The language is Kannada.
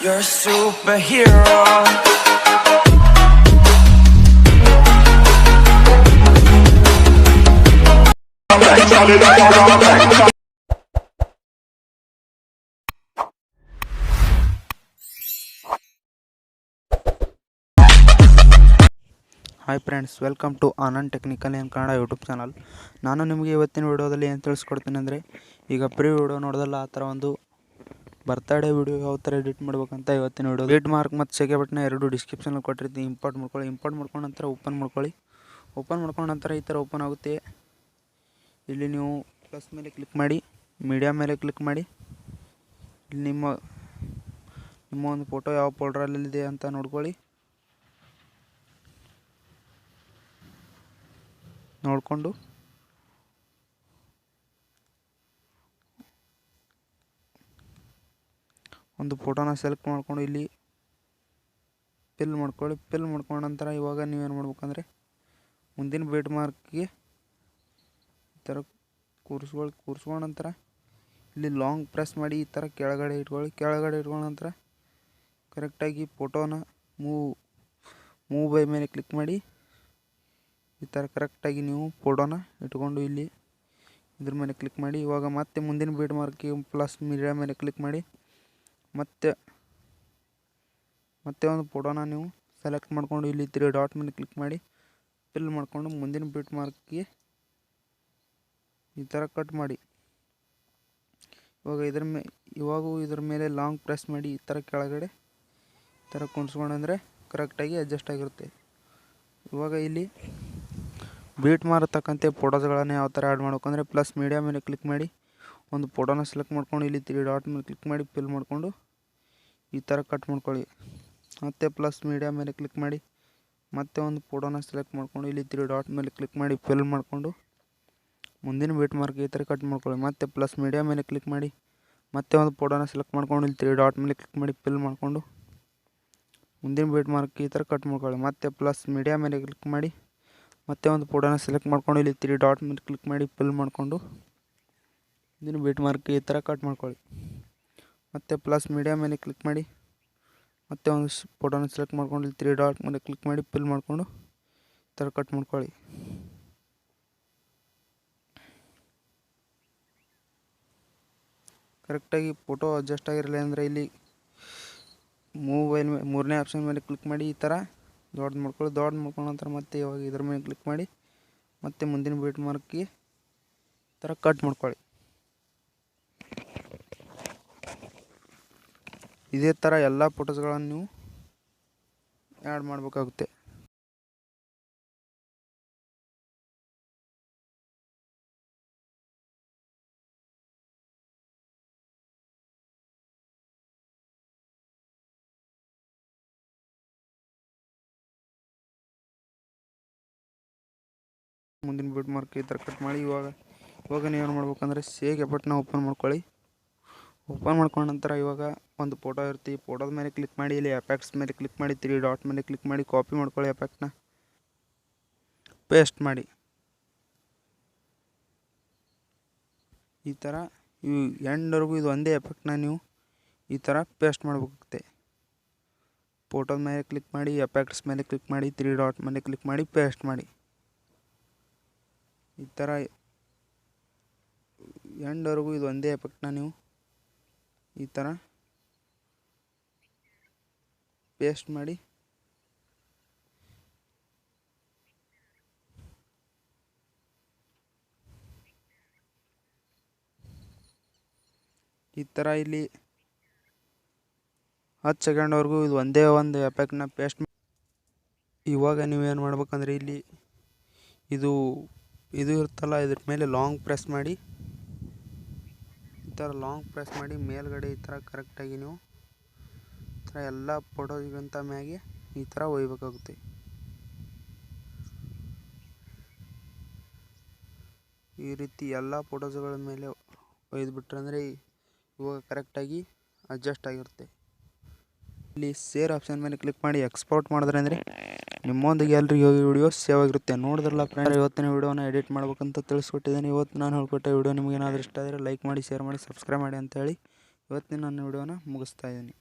You're a superhero. Hi friends, welcome to Anand technical and Kannada YouTube channel. ನಾನು ನಿಮಗೆ ಇವತ್ತಿನ ವಿಡಿಯೋದಲ್ಲಿ ಏನು ತಿಳಿಸ್ಕೊಡ್ತೀನಿ ಅಂದರೆ, ಈಗ ಪ್ರೀ ವಿಡಿಯೋ ನೋಡೋದಲ್ಲ ಆ ಥರ ಒಂದು ಬರ್ತ್ಡೇ ವಿಡಿಯೋ ಯಾವ ಥರ ಎಡಿಟ್ ಮಾಡ್ಬೇಕಂತ ಇವತ್ತಿನ ವಿಡಿಯೋ. ರೇಟ್ ಮಾರ್ಕ್ ಮತ್ತು ಸೆಕೆ ಬಟನ್ ಎರಡು ಡಿಸ್ಕ್ರಿಪ್ಷನಲ್ಲಿ ಕೊಟ್ಟಿರ್ತೀನಿ. ಇಂಪೋರ್ಟ್ ಮಾಡ್ಕೊಂಡು ನಂತರ ಓಪನ್ ಮಾಡ್ಕೊಂಡ ನಂತರ ಈ ಥರ ಓಪನ್ ಆಗುತ್ತೆ. ಇಲ್ಲಿ ನೀವು ಪ್ಲಸ್ ಮೇಲೆ ಕ್ಲಿಕ್ ಮಾಡಿ, ಮೀಡಿಯಾ ಮೇಲೆ ಕ್ಲಿಕ್ ಮಾಡಿ, ಇಲ್ಲಿ ನಿಮ್ಮ ಒಂದು ಫೋಟೋ ಯಾವ ಫೋಲ್ಡ್ರಲ್ಲಿದೆ ಅಂತ ನೋಡಿಕೊಂಡು ಒಂದು ಫೋಟೋನ ಸೆಲೆಕ್ಟ್ ಮಾಡಿಕೊಂಡು ಇಲ್ಲಿ ಫಿಲ್ ಮಾಡ್ಕೊಂಡ ನಂತರ ಇವಾಗ ನೀವೇನು ಮಾಡ್ಬೇಕಂದ್ರೆ ಮುಂದಿನ ಬೇಟ್ ಮಾರ್ಕ್ಗೆ ಈ ಥರ ಕೂರಿಸ್ಕೊಂಡ ನಂತರ ಇಲ್ಲಿ ಲಾಂಗ್ ಪ್ರೆಸ್ ಮಾಡಿ ಈ ಥರ ಕೆಳಗಡೆ ಇಟ್ಕೊಂಡ ನಂತರ ಕರೆಕ್ಟಾಗಿ ಫೋಟೋನ ಮೂವ್ ಬೈ ಮೇಲೆ ಕ್ಲಿಕ್ ಮಾಡಿ ಈ ಥರ ಕರೆಕ್ಟಾಗಿ ನೀವು ಫೋಟೋನ ಇಟ್ಕೊಂಡು ಇಲ್ಲಿ ಇದ್ರ ಮೇಲೆ ಕ್ಲಿಕ್ ಮಾಡಿ. ಇವಾಗ ಮತ್ತೆ ಮುಂದಿನ ಬೇಟ್ ಮಾರ್ಕ್ಗೆ ಪ್ಲಸ್ ಮೀಡಿಯಾ ಮೇಲೆ ಕ್ಲಿಕ್ ಮಾಡಿ ಮತ್ತೆ ಒಂದು ಫೋಟೋನ ನೀವು ಸೆಲೆಕ್ಟ್ ಮಾಡಿಕೊಂಡು ಇಲ್ಲಿ 3 ಡಾಟ್ ಮೇಲೆ ಕ್ಲಿಕ್ ಮಾಡಿ ಫಿಲ್ ಮಾಡಿಕೊಂಡು ಮುಂದಿನ ಬೇಟ್ ಮಾರ್ಕ್ಗೆ ಈ ಥರ ಕಟ್ ಮಾಡಿ. ಇವಾಗ ಇದ್ರ ಮೇಲೆ ಲಾಂಗ್ ಪ್ರೆಸ್ ಮಾಡಿ ಈ ಥರ ಕೆಳಗಡೆ ಈ ಥರ ಕುಣಿಸ್ಕೊಂಡ್ರೆ ಕರೆಕ್ಟಾಗಿ ಅಡ್ಜಸ್ಟ್ ಆಗಿರುತ್ತೆ. ಇವಾಗ ಇಲ್ಲಿ ಬೀಟ್ ಮಾರತಕ್ಕಂತೆ ಫೋಟೋಸ್ಗಳನ್ನು ಯಾವ ಥರ ಆ್ಯಡ್ ಮಾಡ್ಬೇಕಂದ್ರೆ ಪ್ಲಸ್ ಮೀಡಿಯಾ ಮೇಲೆ ಕ್ಲಿಕ್ ಮಾಡಿ ಒಂದು ಫೋಟೋನ ಸೆಲೆಕ್ಟ್ ಮಾಡ್ಕೊಂಡು ಇಲ್ಲಿ 3 ಡಾಟ್ ಮೇಲೆ ಕ್ಲಿಕ್ ಮಾಡಿ ಫಿಲ್ ಮಾಡಿಕೊಂಡು ಈ ಥರ ಕಟ್ ಮಾಡ್ಕೊಳ್ಳಿ. ಮತ್ತೆ ಪ್ಲಸ್ ಮೀಡಿಯಾ ಮೇಲೆ ಕ್ಲಿಕ್ ಮಾಡಿ ಮತ್ತೆ ಒಂದು ಫೋಟೋನ ಸೆಲೆಕ್ಟ್ ಮಾಡ್ಕೊಂಡು ಇಲ್ಲಿ 3 ಡಾಟ್ ಮೇಲೆ ಕ್ಲಿಕ್ ಮಾಡಿ ಫಿಲ್ ಮಾಡಿಕೊಂಡು ಮುಂದಿನ ಬೀಟ್ ಮಾರ್ಕ್ ಈ ಥರ ಕಟ್ ಮಾಡ್ಕೊಳ್ಳಿ. ಮತ್ತೆ ಪ್ಲಸ್ ಮೀಡಿಯಾ ಮೇಲೆ ಕ್ಲಿಕ್ ಮಾಡಿ ಮತ್ತೆ ಒಂದು ಫೋಟೋನ ಸೆಲೆಕ್ಟ್ ಮಾಡ್ಕೊಂಡು ಇಲ್ಲಿ 3 ಡಾಟ್ ಮೇಲೆ ಕ್ಲಿಕ್ ಮಾಡಿ ಫಿಲ್ ಮಾಡಿಕೊಂಡು ಮುಂದಿನ ಬೀಟ್ ಮಾರ್ಕ್ ಈ ಥರ ಕಟ್ ಮಾಡ್ಕೊಳ್ಳಿ. ಮತ್ತೆ ಪ್ಲಸ್ ಮೀಡಿಯಾ ಮೇಲೆ ಕ್ಲಿಕ್ ಮಾಡಿ ಮತ್ತೆ ಒಂದು ಫೋಟೋನ ಸೆಲೆಕ್ಟ್ ಮಾಡ್ಕೊಂಡು ಇಲ್ಲಿ 3 ಡಾಟ್ ಮೇಲೆ ಕ್ಲಿಕ್ ಮಾಡಿ ಫಿಲ್ ಮಾಡಿಕೊಂಡು ಮುಂದಿನ ಬೀಟ್ ಮಾರ್ಕ್ ಈ ಥರ ಕಟ್ ಮಾಡ್ಕೊಳ್ಳಿ. ಮತ್ತೆ ಪ್ಲಸ್ ಮೀಡಿಯಾ ಮೇಲೆ ಕ್ಲಿಕ್ ಮಾಡಿ ಮತ್ತೆ ಒಂದು ಫೋಟೋನ ಸೆಲೆಕ್ಟ್ ಮಾಡ್ಕೊಂಡು ಇಲ್ಲಿ 3 ಡಾಟ್ ಮೇಲೆ ಕ್ಲಿಕ್ ಮಾಡಿ ಫಿಲ್ ಮಾಡಿಕೊಂಡು ಈ ಥರ ಕಟ್ ಮಾಡ್ಕೊಳ್ಳಿ. ಕರೆಕ್ಟಾಗಿ ಫೋಟೋ ಅಡ್ಜಸ್ಟ್ ಆಗಿರಲಿಲ್ಲ ಅಂದರೆ ಇಲ್ಲಿ ಮೂರನೇ ಆಪ್ಷನ್ ಮೇಲೆ ಕ್ಲಿಕ್ ಮಾಡಿ ಈ ಥರ ದೊಡ್ಡ ಮಾಡ್ಕೊಂಡು ನಂತರ ಮತ್ತೆ ಇವಾಗ ಇದ್ರ ಮೇಲೆ ಕ್ಲಿಕ್ ಮಾಡಿ ಮತ್ತೆ ಮುಂದಿನ ಬೀಟ್ ಮಾರ್ಕ್ಗೆ ಈ ಥರ ಕಟ್ ಮಾಡ್ಕೊಳ್ಳಿ. ಇದೇ ಥರ ಎಲ್ಲ ಫೋಟೋಸ್ಗಳನ್ನು ನೀವು ಆ್ಯಡ್ ಮಾಡಬೇಕಾಗುತ್ತೆ. ಮುಂದಿನ ಬೀಟ್ ಮಾರ್ಕ್ ಈ ಥರ ಕಟ್ ಮಾಡಿ ಇವಾಗ ನೀವೇನು ಮಾಡ್ಬೇಕಂದ್ರೆ ಸೇವ್ ಬಟನ್ನ ಓಪನ್ ಮಾಡ್ಕೊಂಡ ನಂತರ ಇವಾಗ ಒಂದು ಫೋಟೋ ಇರುತ್ತೆ. ಈ ಫೋಟೋದ ಮೇಲೆ ಕ್ಲಿಕ್ ಮಾಡಿ ಇಲ್ಲಿ ಎಫೆಕ್ಟ್ಸ್ ಮೇಲೆ ಕ್ಲಿಕ್ ಮಾಡಿ 3 ಡಾಟ್ ಮೇಲೆ ಕ್ಲಿಕ್ ಮಾಡಿ ಕಾಪಿ ಮಾಡ್ಕೊಳ್ಳಿ. ಎಫೆಕ್ಟ್ನ ಪೇಸ್ಟ್ ಮಾಡಿ ಈ ಥರ ಎಂಡ್ವರೆಗೂ ಇದು ಒಂದೇ ಎಫೆಕ್ಟ್ನ ನೀವು ಈ ಥರ ಪೇಸ್ಟ್ ಮಾಡಬೇಕಾಗುತ್ತೆ. ಫೋಟೋದ ಮೇಲೆ ಕ್ಲಿಕ್ ಮಾಡಿ ಎಫೆಕ್ಟ್ಸ್ ಮೇಲೆ ಕ್ಲಿಕ್ ಮಾಡಿ 3 ಡಾಟ್ ಮೇಲೆ ಕ್ಲಿಕ್ ಮಾಡಿ ಪೇಸ್ಟ್ ಮಾಡಿ. ಈ ಥರ ಎಂಡ್ವರೆಗೂ ಇದು ಒಂದೇ ಎಫೆಕ್ಟ್ನ ನೀವು ಈ ಥರ ಪೇಸ್ಟ್ ಮಾಡಿ ಈ ಥರ ಇಲ್ಲಿ 10 ಸೆಕೆಂಡ್ವರೆಗೂ ಇದು ಒಂದೇ ಒಂದು ಎಫೆಕ್ಟ್ನ ಪೇಸ್ಟ್ ಮಾಡಿ. ಇವಾಗ ನೀವೇನು ಮಾಡ್ಬೇಕಂದ್ರೆ ಇಲ್ಲಿ ಇದು ಇರುತ್ತಲ್ಲ ಇದ್ರ ಮೇಲೆ ಲಾಂಗ್ ಪ್ರೆಸ್ ಮಾಡಿ ಈ ಥರ ಮೇಲ್ಗಡೆ ಈ ಥರ ಕರೆಕ್ಟಾಗಿ ನೀವು ಈ ಥರ ಎಲ್ಲ ಫೋಟೋಗಿಂತ ಮ್ಯಾಗೆ ಈ ಥರ ಒಯ್ಬೇಕಾಗುತ್ತೆ. ಈ ರೀತಿ ಎಲ್ಲ ಫೋಟೋಸ್ಗಳ ಮೇಲೆ ಒಯ್ದುಬಿಟ್ರೆ ಅಂದರೆ ಇವಾಗ ಕರೆಕ್ಟಾಗಿ ಅಡ್ಜಸ್ಟ್ ಆಗಿರುತ್ತೆ. ಇಲ್ಲಿ ಶೇರ್ ಆಪ್ಷನ್ ಮೇಲೆ ಕ್ಲಿಕ್ ಮಾಡಿ ಎಕ್ಸ್ಪೋರ್ಟ್ ಮಾಡಿದ್ರೆ ಅಂದರೆ ನಿಮ್ಮೊಂದಿಗೆ ಎಲ್ಲರಿಗೂ ವಿಡಿಯೋ ಸೇವ್ ಆಗಿರುತ್ತೆ. ನೋಡಿದ್ರಲ್ಲ ಫ್ರೆಂಡ್ಸ್, ಇವತ್ತಿನ ವಿಡಿಯೋನ ಎಡಿಟ್ ಮಾಡ್ಬೇಕಂತ ತಿಳಿಸ್ಕೊಟ್ಟಿದ್ದೀನಿ. ಇವತ್ತು ನಾನು ಹೇಳ್ಕೊಟ್ಟ ವಿಡಿಯೋ ನಿಮಗೇನಾದರೂ ಇಷ್ಟ ಆದರೆ ಲೈಕ್ ಮಾಡಿ, ಶೇರ್ ಮಾಡಿ, ಸಬ್ಸ್ಕ್ರೈಬ್ ಮಾಡಿ ಅಂತೇಳಿ ಇವತ್ತಿನ ನನ್ನ ವಿಡಿಯೋನ ಮುಗಿಸ್ತಾ ಇದ್ದೀನಿ.